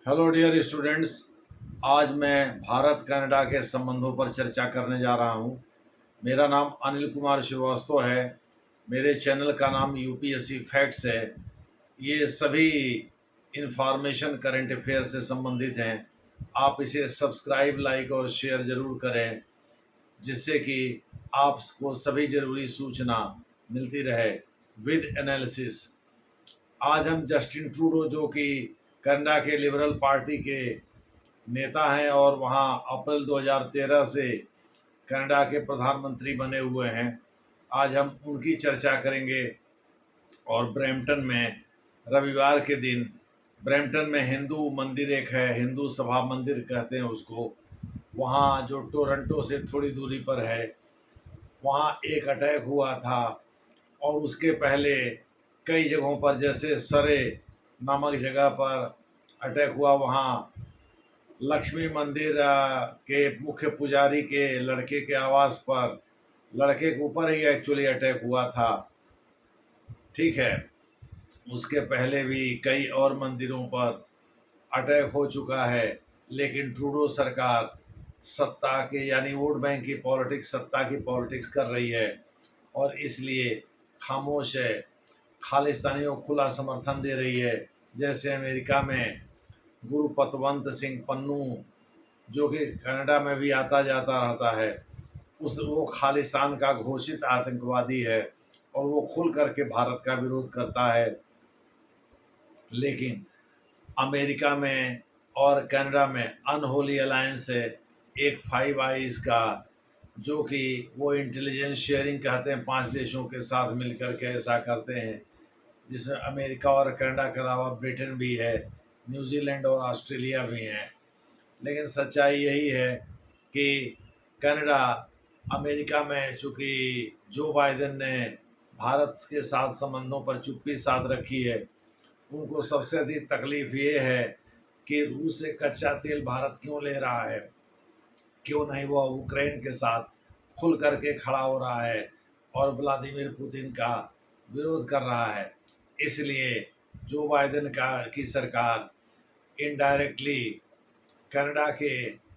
Hello dear students. आज मैं Bharat Canada के संबंधों पर चर्चा करने जा रहा हूँ। मेरा नाम अनिल कुमार श्रीवास्तव है। मेरे चैनल का नाम यूपीएससी फैक्ट्स है। ये सभी इंफॉर्मेशन करंट अफेयर से संबंधित हैं। आप इसे सब्सक्राइब, लाइक और शेयर ज़रूर करें, जिससे कि आपको सभी ज़रूरी सूचना मिलती रहे विद एनालिसिस। आज हम जस्टिन ट्रूडो, जो कि कनाडा के लिबरल पार्टी के नेता हैं और वहाँ अप्रैल 2013 से कनाडा के प्रधानमंत्री बने हुए हैं, आज हम उनकी चर्चा करेंगे। और ब्रैम्पटन में रविवार के दिन, ब्रैम्पटन में हिंदू मंदिर एक है, हिंदू सभा मंदिर कहते हैं उसको, वहाँ जो टोरंटो से थोड़ी दूरी पर है, वहाँ एक अटैक हुआ था। और उसके पहले कई जगहों पर, जैसे सरे नामक जगह पर अटैक हुआ। वहाँ लक्ष्मी मंदिर के मुख्य पुजारी के लड़के के आवास पर, लड़के के ऊपर ही एक्चुअली अटैक हुआ था। ठीक है, उसके पहले भी कई और मंदिरों पर अटैक हो चुका है। लेकिन ट्रूडो सरकार सत्ता के, यानी वोट बैंक की पॉलिटिक्स, सत्ता की पॉलिटिक्स कर रही है और इसलिए खामोश है। खालिस्तानियों को खुला समर्थन दे रही है। जैसे अमेरिका में गुरु पतवंत सिंह पन्नू, जो कि कनाडा में भी आता जाता रहता है, वो खालिस्तान का घोषित आतंकवादी है और वो खुल करके भारत का विरोध करता है। लेकिन अमेरिका में और कनाडा में अनहोली अलायंस है, एक फाइव आइज का, जो कि वो इंटेलिजेंस शेयरिंग कहते हैं, 5 देशों के साथ मिलकर के ऐसा करते हैं, जिसमें अमेरिका और कनाडा के अलावा ब्रिटेन भी है, न्यूजीलैंड और ऑस्ट्रेलिया भी हैं। लेकिन सच्चाई यही है कि कनाडा, अमेरिका में चूँकि जो बाइडेन ने भारत के साथ संबंधों पर चुप्पी साध रखी है, उनको सबसे अधिक तकलीफ ये है कि रूस से कच्चा तेल भारत क्यों ले रहा है, क्यों नहीं वो यूक्रेन के साथ खुल करके खड़ा हो रहा है और व्लादिमीर पुतिन का विरोध कर रहा है। इसलिए जो बाइडेन की सरकार इनडायरेक्टली कनाडा के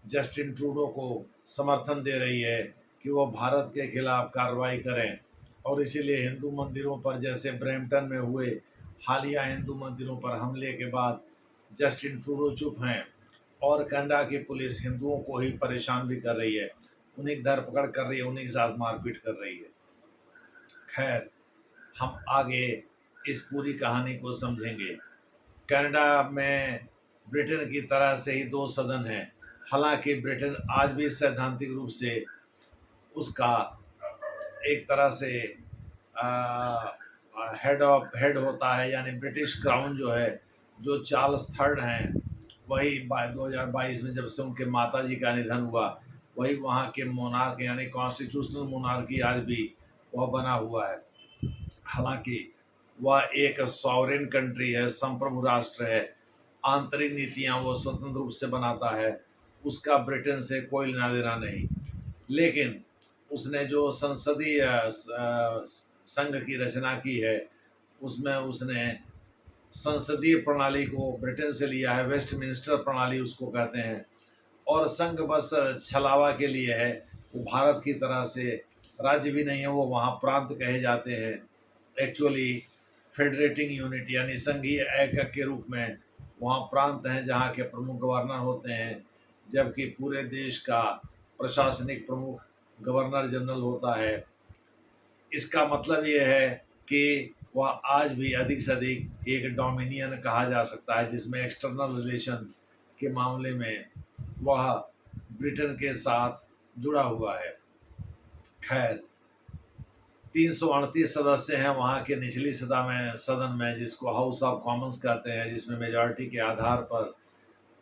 जस्टिन ट्रूडो को समर्थन दे रही है कि वो भारत के खिलाफ कार्रवाई करें। और इसीलिए हिंदू मंदिरों पर, जैसे ब्रैम्पटन में हुए हालिया हिंदू मंदिरों पर हमले के बाद, जस्टिन ट्रूडो चुप हैं और कनाडा की पुलिस हिंदुओं को ही परेशान भी कर रही है, उन्हें धरपकड़ कर रही है, उन्हीं के साथ मारपीट कर रही है। खैर, हम आगे इस पूरी कहानी को समझेंगे। कनाडा में ब्रिटेन की तरह से ही 2 सदन हैं। हालांकि ब्रिटेन आज भी सैद्धांतिक रूप से उसका एक तरह से हेड होता है, यानी ब्रिटिश क्राउन जो है, जो चार्ल्स थर्ड हैं, वही 2022 में जब से उनके माता जी का निधन हुआ, वही वहाँ के मोनार्क, यानी कॉन्स्टिट्यूशनल मोनार्की आज भी वह बना हुआ है। हालांकि वह एक सॉवरेन कंट्री है, संप्रभु राष्ट्र है, आंतरिक नीतियां वो स्वतंत्र रूप से बनाता है, उसका ब्रिटेन से कोई लेना देना नहीं। लेकिन उसने जो संसदीय संघ की रचना की है, उसमें उसने संसदीय प्रणाली को ब्रिटेन से लिया है, वेस्टमिंस्टर प्रणाली उसको कहते हैं। और संघ बस छलावा के लिए है, वो भारत की तरह से राज्य भी नहीं है, वो वहाँ प्रांत कहे जाते हैं। एक्चुअली फेडरेटिंग यूनिट, यानी संघीय एकक के रूप में वहाँ प्रांत हैं जहाँ के प्रमुख गवर्नर होते हैं, जबकि पूरे देश का प्रशासनिक प्रमुख गवर्नर जनरल होता है। इसका मतलब ये है कि वह आज भी अधिक से अधिक एक डोमिनियन कहा जा सकता है, जिसमें एक्सटर्नल रिलेशन के मामले में वह ब्रिटेन के साथ जुड़ा हुआ है। खैर, 338 सदस्य हैं वहाँ के निचली सदन में, जिसको हाउस ऑफ कॉमन्स कहते हैं, जिसमें मेजॉरिटी के आधार पर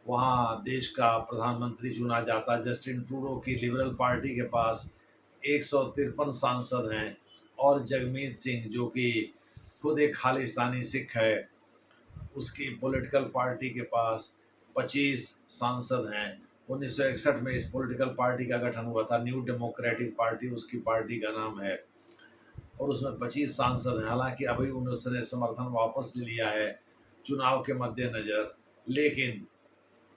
वहाँ देश का प्रधानमंत्री चुना जाता है। जस्टिन ट्रूडो की लिबरल पार्टी के पास 153 सांसद हैं और जगमीत सिंह, जो कि खुद एक खालिस्तानी सिख है, उसकी पॉलिटिकल पार्टी के पास 25 सांसद हैं। 1961 में इस पॉलिटिकल पार्टी का गठन हुआ था, न्यू डेमोक्रेटिक पार्टी उसकी पार्टी का नाम है, और उसमें 25 सांसद हैं। हालांकि अभी उन्होंने समर्थन वापस ले लिया है चुनाव के मद्देनज़र, लेकिन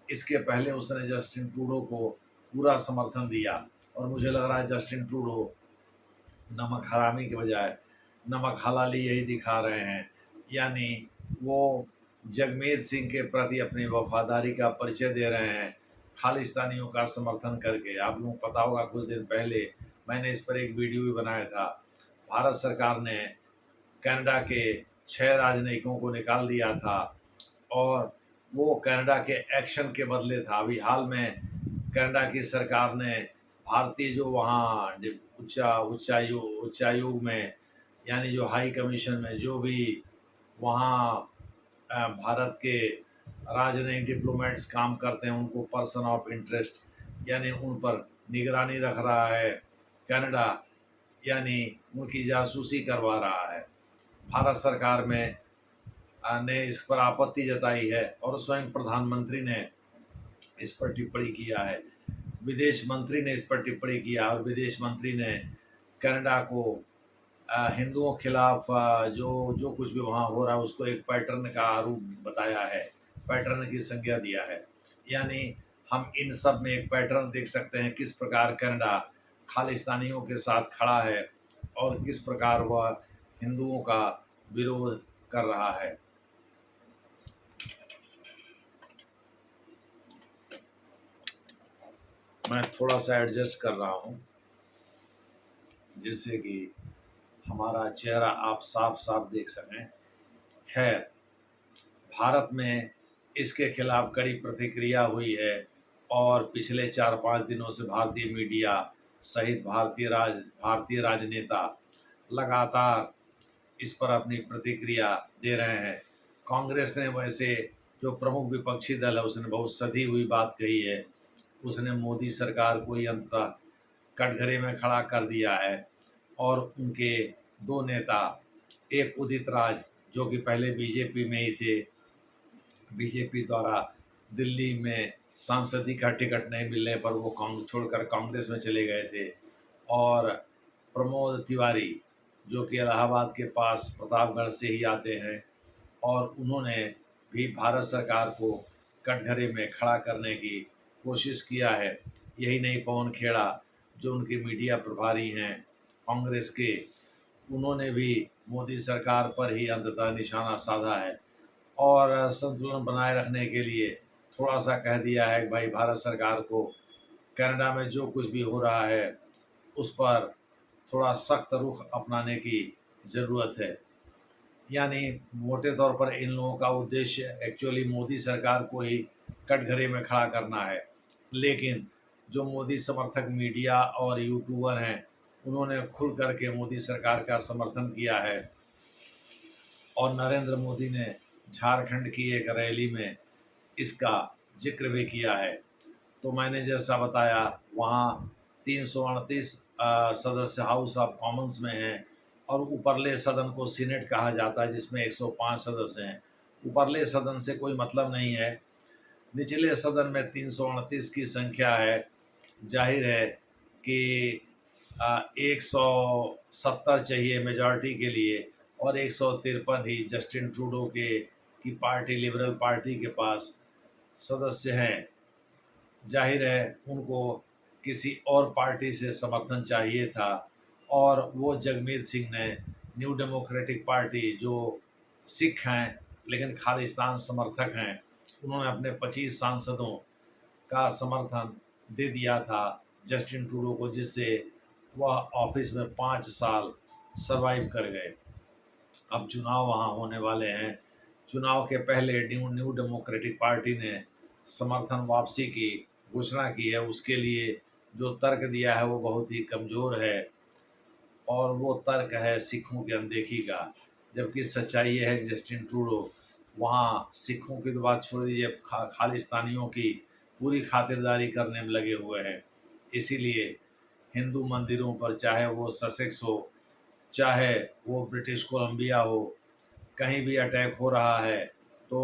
इसके पहले उसने जस्टिन ट्रूडो को पूरा समर्थन दिया, और मुझे लग रहा है जस्टिन ट्रूडो नमक हरामी के बजाय नमक हलाली यही दिखा रहे हैं। यानी वो जगमीत सिंह के प्रति अपनी वफादारी का परिचय दे रहे हैं खालिस्तानियों का समर्थन करके। आप लोगों को पता होगा, कुछ दिन पहले मैंने इस पर एक वीडियो भी बनाया था। भारत सरकार ने कनाडा के 6 राजनयिकों को निकाल दिया था, और वो कनाडा के एक्शन के बदले था। अभी हाल में कनाडा की सरकार ने भारतीय जो वहाँ उच्चायोग में, यानी जो हाई कमीशन में जो भी वहाँ भारत के राजनयिक डिप्लोमेट्स काम करते हैं, उनको पर्सन ऑफ इंटरेस्ट यानी उन पर निगरानी रख रहा है कनाडा, यानी उनकी जासूसी करवा रहा है। भारत सरकार में ने इस पर आपत्ति जताई है, और स्वयं प्रधानमंत्री ने इस पर टिप्पणी किया है, विदेश मंत्री ने इस पर टिप्पणी किया, और विदेश मंत्री ने कनाडा को हिंदुओं के खिलाफ जो जो कुछ भी वहाँ हो रहा है उसको एक पैटर्न का रूप बताया है, पैटर्न की संज्ञा दिया है। यानी हम इन सब में एक पैटर्न देख सकते हैं, किस प्रकार कनाडा खालिस्तानियों के साथ खड़ा है और किस प्रकार वह हिंदुओं का विरोध कर रहा है। मैं थोड़ा सा एडजस्ट कर रहा हूँ जिससे कि हमारा चेहरा आप साफ साफ देख सकें। खैर, भारत में इसके खिलाफ कड़ी प्रतिक्रिया हुई है, और पिछले 4-5 दिनों से भारतीय मीडिया सहित भारतीय राजनेता लगातार इस पर अपनी प्रतिक्रिया दे रहे हैं। कांग्रेस ने वैसे, जो प्रमुख विपक्षी दल है, उसने बहुत सधी हुई बात कही है। उसने मोदी सरकार को ही अंततः कटघरे में खड़ा कर दिया है, और उनके 2 नेता, एक उदित राज जो कि पहले बीजेपी में ही थे, बीजेपी द्वारा दिल्ली में सांसदी का टिकट नहीं मिलने पर वो छोड़कर कांग्रेस में चले गए थे, और प्रमोद तिवारी जो कि इलाहाबाद के पास प्रतापगढ़ से ही आते हैं, और उन्होंने भी भारत सरकार को कटघरे में खड़ा करने की कोशिश किया है। यही नहीं, पवन खेड़ा जो उनके मीडिया प्रभारी हैं कांग्रेस के, उन्होंने भी मोदी सरकार पर ही अंततः निशाना साधा है, और संतुलन बनाए रखने के लिए थोड़ा सा कह दिया है कि भाई भारत सरकार को कनाडा में जो कुछ भी हो रहा है उस पर थोड़ा सख्त रुख अपनाने की ज़रूरत है। यानी मोटे तौर पर इन लोगों का उद्देश्य एक्चुअली मोदी सरकार को ही कटघरे में खड़ा करना है, लेकिन जो मोदी समर्थक मीडिया और यूट्यूबर हैं उन्होंने खुल करके मोदी सरकार का समर्थन किया है, और नरेंद्र मोदी ने झारखंड की एक रैली में इसका जिक्र भी किया है। तो मैंने जैसा बताया, वहाँ 338 सदस्य हाउस ऑफ कॉमन्स में हैं, और ऊपरले सदन को सीनेट कहा जाता है जिसमें 105 सदस्य हैं। ऊपरले सदन से कोई मतलब नहीं है, निचले सदन में 338 की संख्या है। जाहिर है कि 170 चाहिए मेजॉरिटी के लिए, और 153 ही जस्टिन ट्रूडो के की पार्टी, लिबरल पार्टी के पास सदस्य हैं। जाहिर है उनको किसी और पार्टी से समर्थन चाहिए था, और वो जगमीत सिंह ने न्यू डेमोक्रेटिक पार्टी, जो सिख हैं लेकिन खालिस्तान समर्थक हैं, उन्होंने अपने 25 सांसदों का समर्थन दे दिया था जस्टिन ट्रूडो को, जिससे वह ऑफिस में 5 साल सरवाइव कर गए। अब चुनाव वहाँ होने वाले हैं। चुनाव के पहले न्यू डेमोक्रेटिक पार्टी ने समर्थन वापसी की घोषणा की है। उसके लिए जो तर्क दिया है वो बहुत ही कमज़ोर है, और वो तर्क है सिखों की अनदेखी का, जबकि सच्चाई ये है कि जस्टिन ट्रूडो वहाँ सिखों की तो बात छोड़ दीजिए, खालिस्तानियों की पूरी खातिरदारी करने में लगे हुए हैं। इसीलिए हिंदू मंदिरों पर, चाहे वो ससेक्स हो, चाहे वो ब्रिटिश कोलंबिया हो, कहीं भी अटैक हो रहा है तो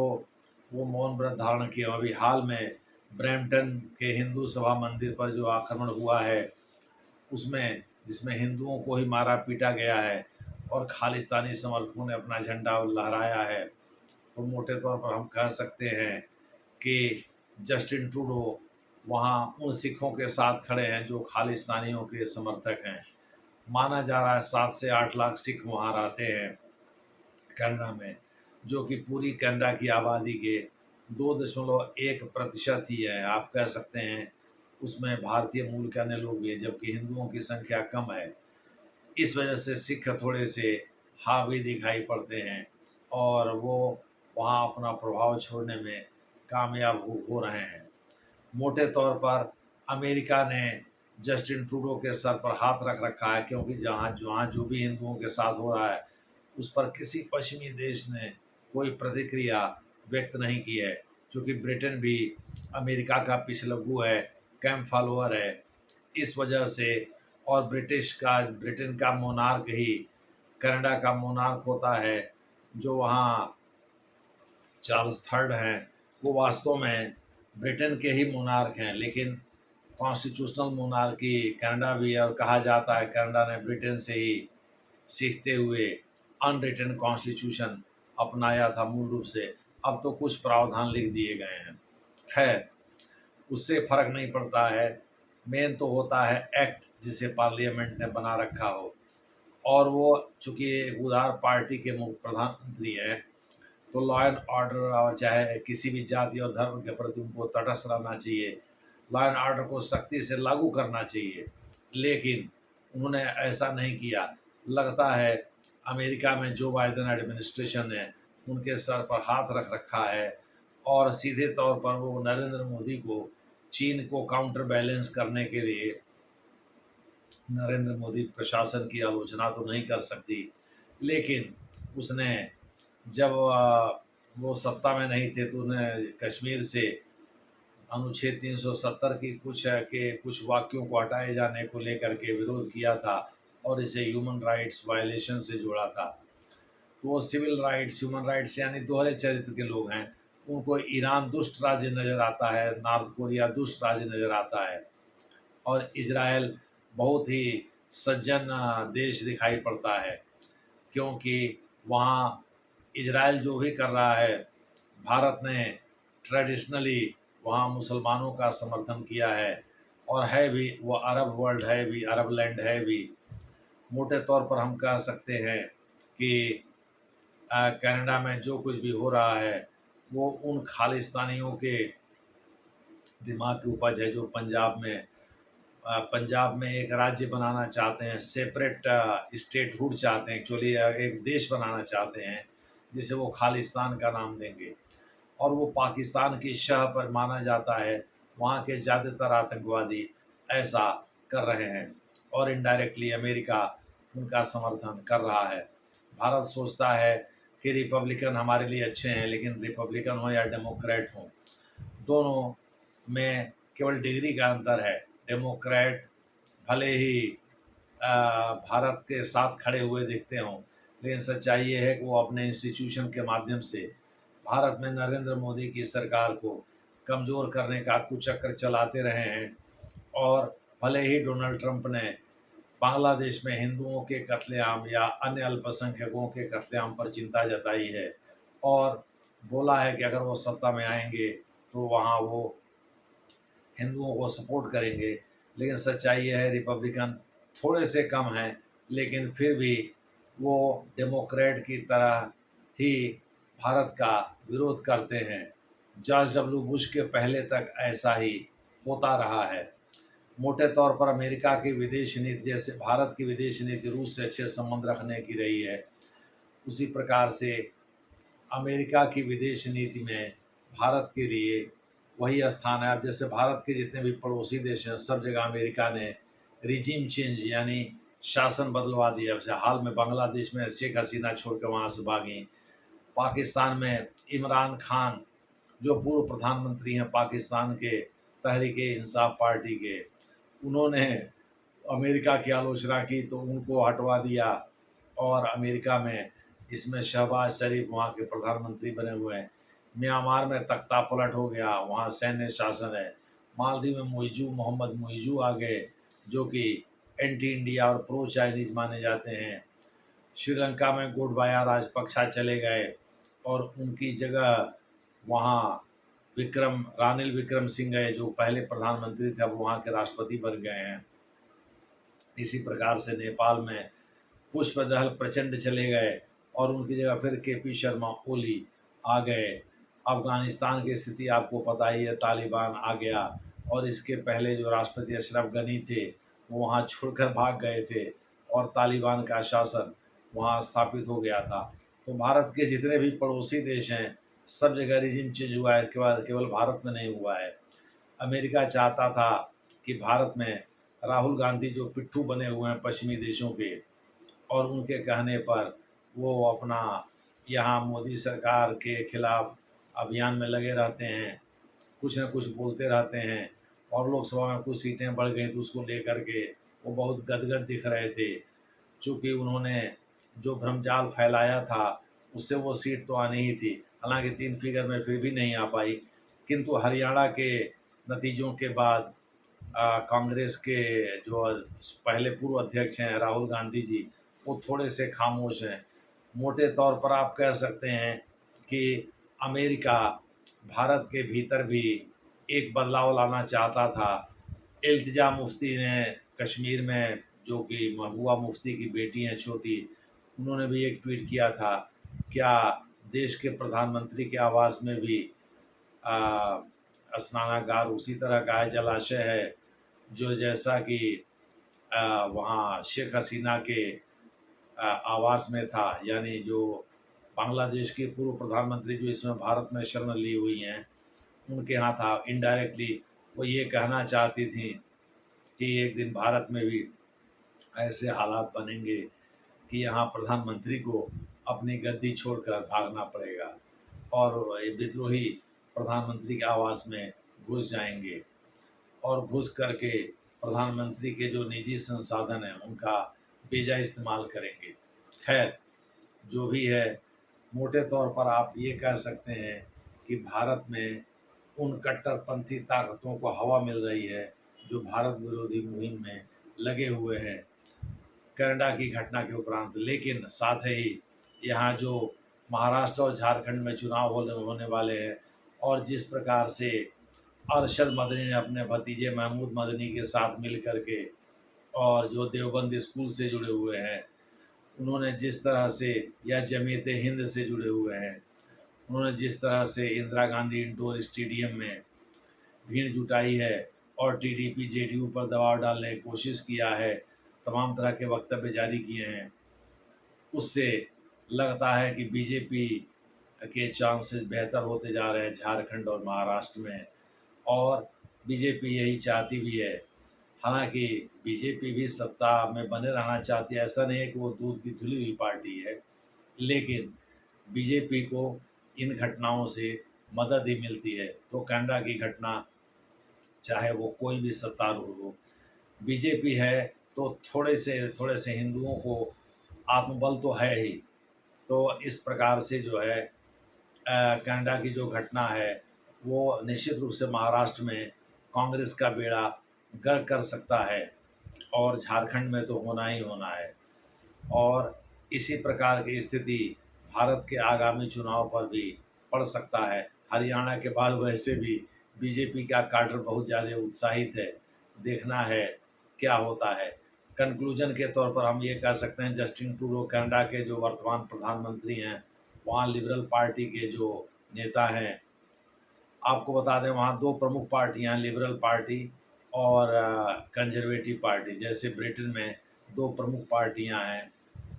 वो मौन व्रत धारण किए। अभी हाल में ब्रैम्पटन के हिंदू सभा मंदिर पर जो आक्रमण हुआ है उसमें, जिसमें हिंदुओं को ही मारा पीटा गया है और खालिस्तानी समर्थकों ने अपना झंडा लहराया है, तो मोटे तौर पर हम कह सकते हैं कि जस्टिन ट्रूडो वहाँ उन सिखों के साथ खड़े हैं जो खालिस्तानियों के समर्थक हैं। माना जा रहा है 7 से 8 लाख सिख वहाँ रहते हैं कनाडा में, जो कि पूरी कनाडा की आबादी के 2.1% ही है। आप कह सकते हैं उसमें भारतीय मूल के अन्य लोग भी हैं, जबकि हिंदुओं की संख्या कम है। इस वजह से सिख थोड़े से हावी दिखाई पड़ते हैं और वो वहाँ अपना प्रभाव छोड़ने में कामयाब हो रहे हैं। मोटे तौर पर अमेरिका ने जस्टिन ट्रूडो के सर पर हाथ रख रखा है, क्योंकि जहाँ जहाँ जो भी हिंदुओं के साथ हो रहा है उस पर किसी पश्चिमी देश ने कोई प्रतिक्रिया व्यक्त नहीं की है, क्योंकि ब्रिटेन भी अमेरिका का पिछलग्गू है, कैंप फॉलोअर है। इस वजह से और ब्रिटेन का मोनार्क ही कनाडा का मोनार्क होता है। जो वहाँ चार्ल्स थर्ड हैं वो वास्तव में ब्रिटेन के ही मोनार्क हैं, लेकिन कॉन्स्टिट्यूशनल मोनार्की कनाडा भी है और कहा जाता है कनाडा ने ब्रिटेन से ही सीखते हुए अनरिटन कॉन्स्टिट्यूशन अपनाया था मूल रूप से। अब तो कुछ प्रावधान लिख दिए गए हैं, खैर उससे फर्क नहीं पड़ता है। मेन तो होता है एक्ट जिसे पार्लियामेंट ने बना रखा हो, और वो चूंकि एक उदार पार्टी के मुख्य प्रधानमंत्री हैं तो लॉ एंड ऑर्डर और चाहे किसी भी जाति और धर्म के प्रति उनको तटस्थ रहना चाहिए, लॉ एंड ऑर्डर को सख्ती से लागू करना चाहिए। लेकिन उन्होंने ऐसा नहीं किया। लगता है अमेरिका में जो बाइडेन एडमिनिस्ट्रेशन ने उनके सर पर हाथ रख रखा है और सीधे तौर पर वो नरेंद्र मोदी को चीन को काउंटर बैलेंस करने के लिए नरेंद्र मोदी प्रशासन की आलोचना तो नहीं कर सकती, लेकिन उसने जब वो सत्ता में नहीं थे तो उन्हें कश्मीर से अनुच्छेद 370 की कुछ वाक्यों को हटाए जाने को लेकर के विरोध किया था और इसे ह्यूमन राइट्स वायलेशन से जोड़ा था। तो वो सिविल राइट्स, ह्यूमन राइट्स यानी दोहरे चरित्र के लोग हैं। उनको ईरान दुष्ट राज्य नज़र आता है, नॉर्थ कोरिया दुष्ट राज्य नज़र आता है, और इजराइल बहुत ही सज्जन देश दिखाई पड़ता है, क्योंकि वहाँ इजराइल जो भी कर रहा है, भारत ने ट्रेडिशनली वहाँ मुसलमानों का समर्थन किया है और है भी, वो अरब वर्ल्ड है भी, अरब लैंड है भी। मोटे तौर पर हम कह सकते हैं कि कनाडा में जो कुछ भी हो रहा है वो उन खालिस्तानियों के दिमाग की उपज है जो पंजाब में एक राज्य बनाना चाहते हैं, सेपरेट स्टेटहुड चाहते हैं, एक्चुअली एक देश बनाना चाहते हैं जिसे वो खालिस्तान का नाम देंगे, और वो पाकिस्तान की शह पर माना जाता है। वहाँ के ज़्यादातर आतंकवादी ऐसा कर रहे हैं और इनडायरेक्टली अमेरिका उनका समर्थन कर रहा है। भारत सोचता है कि रिपब्लिकन हमारे लिए अच्छे हैं, लेकिन रिपब्लिकन हो या डेमोक्रेट हो, दोनों में केवल डिग्री का अंतर है। डेमोक्रेट भले ही भारत के साथ खड़े हुए दिखते हों, लेकिन सच्चाई ये है कि वो अपने इंस्टीट्यूशन के माध्यम से भारत में नरेंद्र मोदी की सरकार को कमज़ोर करने का कुचक्र चलाते रहे हैं। और भले ही डोनाल्ड ट्रंप ने बांग्लादेश में हिंदुओं के कत्लेआम या अन्य अल्पसंख्यकों के कत्लेआम पर चिंता जताई है और बोला है कि अगर वो सत्ता में आएंगे तो वहाँ वो हिंदुओं को सपोर्ट करेंगे, लेकिन सच्चाई यह है रिपब्लिकन थोड़े से कम हैं, लेकिन फिर भी वो डेमोक्रेट की तरह ही भारत का विरोध करते हैं। जॉर्ज डब्ल्यू बुश के पहले तक ऐसा ही होता रहा है। मोटे तौर पर अमेरिका की विदेश नीति जैसे भारत की विदेश नीति रूस से अच्छे संबंध रखने की रही है, उसी प्रकार से अमेरिका की विदेश नीति में भारत के लिए वही स्थान है। अब जैसे भारत के जितने भी पड़ोसी देश हैं सब जगह अमेरिका ने रिजीम चेंज यानी शासन बदलवा दिया। जैसे हाल में बांग्लादेश में शेख हसीना छोड़ कर वहाँ से भागी, पाकिस्तान में इमरान खान जो पूर्व प्रधानमंत्री हैं पाकिस्तान के तहरीक इंसाफ पार्टी के, उन्होंने अमेरिका की आलोचना की तो उनको हटवा दिया, और अमेरिका में इसमें शहबाज शरीफ वहाँ के प्रधानमंत्री बने हुए हैं। म्यांमार में तख्ता पलट हो गया, वहाँ सैन्य शासन है। मालदीव में मोहम्मद मुइजू आ गए जो कि एंटी इंडिया और प्रो चाइनीज माने जाते हैं। श्रीलंका में गोडबाया राजपक्षा चले गए और उनकी जगह वहाँ रानिल विक्रम सिंह है जो पहले प्रधानमंत्री थे, अब वहाँ के राष्ट्रपति बन गए हैं। इसी प्रकार से नेपाल में पुष्पदहल प्रचंड चले गए और उनकी जगह फिर केपी शर्मा ओली आ गए। अफगानिस्तान की स्थिति आपको पता ही है, तालिबान आ गया और इसके पहले जो राष्ट्रपति अशरफ गनी थे वो वहाँ छोड़कर भाग गए थे और तालिबान का शासन वहाँ स्थापित हो गया था। तो भारत के जितने भी पड़ोसी देश हैं सब जगह रिजिम चेंज हुआ है, केवल भारत में नहीं हुआ है। अमेरिका चाहता था कि भारत में राहुल गांधी जो पिट्ठू बने हुए हैं पश्चिमी देशों के, और उनके कहने पर वो अपना यहाँ मोदी सरकार के खिलाफ अभियान में लगे रहते हैं, कुछ न कुछ बोलते रहते हैं। और लोकसभा में कुछ सीटें बढ़ गई तो उसको लेकर के वो बहुत गदगद दिख रहे थे, चूँकि उन्होंने जो भ्रमजाल फैलाया था उससे वो सीट तो आनी ही थी। हालांकि 3 फिगर में फिर भी नहीं आ पाई, किंतु हरियाणा के नतीजों के बाद कांग्रेस के जो पहले पूर्व अध्यक्ष हैं राहुल गांधी जी, वो थोड़े से खामोश हैं। मोटे तौर पर आप कह सकते हैं कि अमेरिका भारत के भीतर भी एक बदलाव लाना चाहता था। इल्तिजा मुफ्ती ने कश्मीर में, जो कि महबूबा मुफ्ती की बेटी हैं छोटी, उन्होंने भी एक ट्वीट किया था, क्या देश के प्रधानमंत्री के आवास में भी स्नानागार उसी तरह का है, जलाशय है जो जैसा कि वहाँ शेख हसीना के आवास में था। यानी जो बांग्लादेश की पूर्व प्रधानमंत्री जो इसमें भारत में शरण ली हुई हैं उनके यहाँ था। इनडायरेक्टली वो ये कहना चाहती थी कि एक दिन भारत में भी ऐसे हालात बनेंगे कि यहाँ प्रधानमंत्री को अपनी गद्दी छोड़कर भागना पड़ेगा और ये विद्रोही प्रधानमंत्री के आवास में घुस जाएंगे और घुस करके प्रधानमंत्री के जो निजी संसाधन हैं उनका बेजा इस्तेमाल करेंगे। खैर, जो भी है, मोटे तौर पर आप ये कह सकते हैं कि भारत में उन कट्टरपंथी ताकतों को हवा मिल रही है जो भारत विरोधी मुहिम में लगे हुए हैं कनाडा की घटना के उपरांत। लेकिन साथ ही यहाँ जो महाराष्ट्र और झारखंड में चुनाव होने वाले हैं और जिस प्रकार से अरशद मदनी ने अपने भतीजे महमूद मदनी के साथ मिल करके और जो देवबंद स्कूल से जुड़े हुए हैं उन्होंने जिस तरह से, या जमीयत हिंद से जुड़े हुए हैं, उन्होंने जिस तरह से इंदिरा गांधी इंडोर स्टेडियम में भीड़ जुटाई है और टीडीपी जेडीयू पर दबाव डालने की कोशिश किया है, तमाम तरह के वक्तव्य जारी किए हैं, उससे लगता है कि बीजेपी के चांसेस बेहतर होते जा रहे हैं झारखंड और महाराष्ट्र में, और बीजेपी यही चाहती भी है। हालांकि बीजेपी भी सत्ता में बने रहना चाहती है, ऐसा नहीं है कि वो दूध की धुली हुई पार्टी है, लेकिन बीजेपी को इन घटनाओं से मदद ही मिलती है। तो कनाडा की घटना, चाहे वो कोई भी सत्तारूढ़ हो, बीजेपी है तो थोड़े से हिंदुओं को आत्मबल तो है ही। तो इस प्रकार से जो है कनाडा की जो घटना है वो निश्चित रूप से महाराष्ट्र में कांग्रेस का बेड़ा गर्क कर सकता है और झारखंड में तो होना ही होना है। और इसी प्रकार की स्थिति भारत के आगामी चुनाव पर भी पड़ सकता है। हरियाणा के बाद वैसे भी बीजेपी का काडर बहुत ज़्यादा उत्साहित है, देखना है क्या होता है। कंक्लूजन के तौर पर हम ये कह सकते हैं, जस्टिन ट्रूडो कनाडा के जो वर्तमान प्रधानमंत्री हैं, वहाँ लिबरल पार्टी के जो नेता हैं, आपको बता दें वहाँ 2 प्रमुख पार्टियाँ, लिबरल पार्टी और कंजर्वेटिव पार्टी। जैसे ब्रिटेन में 2 प्रमुख पार्टियाँ हैं,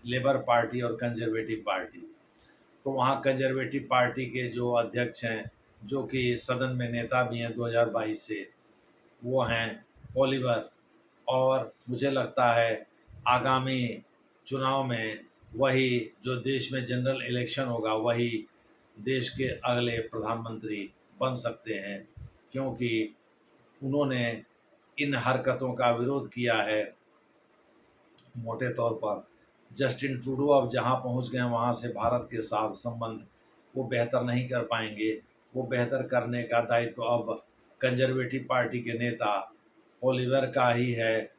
लेबर पार्टी और कंजर्वेटिव पार्टी। तो वहाँ कंजर्वेटिव पार्टी के जो अध्यक्ष हैं, जो कि सदन में नेता भी हैं 2022 से, वो हैं ओलिवर, और मुझे लगता है आगामी चुनाव में वही, जो देश में जनरल इलेक्शन होगा, वही देश के अगले प्रधानमंत्री बन सकते हैं, क्योंकि उन्होंने इन हरकतों का विरोध किया है। मोटे तौर पर जस्टिन ट्रूडो अब जहां पहुंच गए वहां से भारत के साथ संबंध वो बेहतर नहीं कर पाएंगे। वो बेहतर करने का दायित्व अब कंजर्वेटिव पार्टी के नेता ओलिवर का ही है,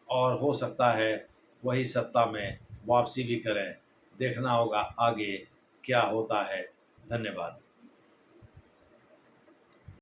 और हो सकता है वही सत्ता में वापसी भी करें। देखना होगा आगे क्या होता है। धन्यवाद।